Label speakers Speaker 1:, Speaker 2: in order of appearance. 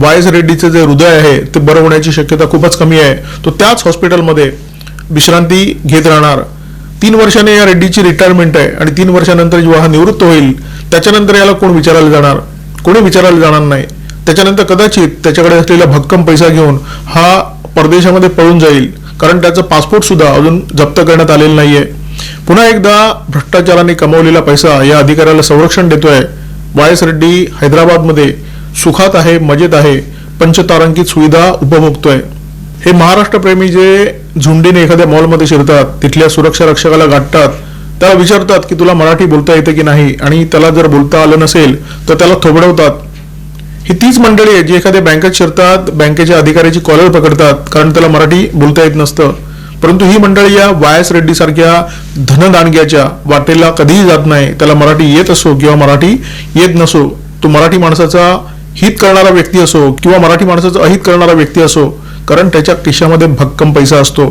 Speaker 1: Y S रेड्डीचं जे हृदय आहे ते बरं होण्याची शक्यता खूपच कमी आहे. तो त्याच हॉस्पिटलमध्ये विश्रांती घेत राहणार. 3 वर्षाने या रेड्डीची रिटायरमेंट आहे आणि 3 वर्षानंतर जेव्हा हा निवृत्त होईल त्याच्यानंतर याला कोण विचारायला जाणार? कोणी विचारायला जाणार नाही. त्याच्यानंतर कदाचित त्याच्याकडे असलेला भक्कम पैसा घेऊन हा परदेशामध्ये पळून जाईल, कारण त्याचं पासपोर्ट सुद्धा अजून जप्त करण्यात आलेलं नाहीये. पुन्हा एकदा भ्रष्टाचाराने कमवलेला पैसा या अधिकाऱ्याला संरक्षण देतोय. वाय एस रेड्डी हैदराबादमध्ये सुखात आहे, मजेत आहे, पंचतारांकित सुविधा उपभोगतोय. हे महाराष्ट्रप्रेमी जे झुंडीने एखाद्या मॉलमध्ये शिरतात, तिथल्या सुरक्षा रक्षकाला गाठतात, त्याला विचारतात की तुला मराठी बोलता येते की नाही, आणि त्याला जर बोलता आलं नसेल तर त्याला थोबडवतात. ही तीच मंडळी आहे जी एखाद्या बँकेत शिरतात, बँकेच्या अधिकाऱ्याची कॉलर पकडतात कारण त्याला मराठी बोलता येत नसतं. परंतु ही मंडळी या वाय एस रेड्डी सारख्या धनदांडग्याच्या वाटेला कधीही जात नाही. त्याला मराठी येत असो किंवा मराठी येत नसो, तो मराठी माणसाचा हित करणारा व्यक्ती असो किंवा मराठी माणसाचं अहित करणारा व्यक्ती असो, कारण त्याच्या खिशामध्ये भक्कम पैसा असतो.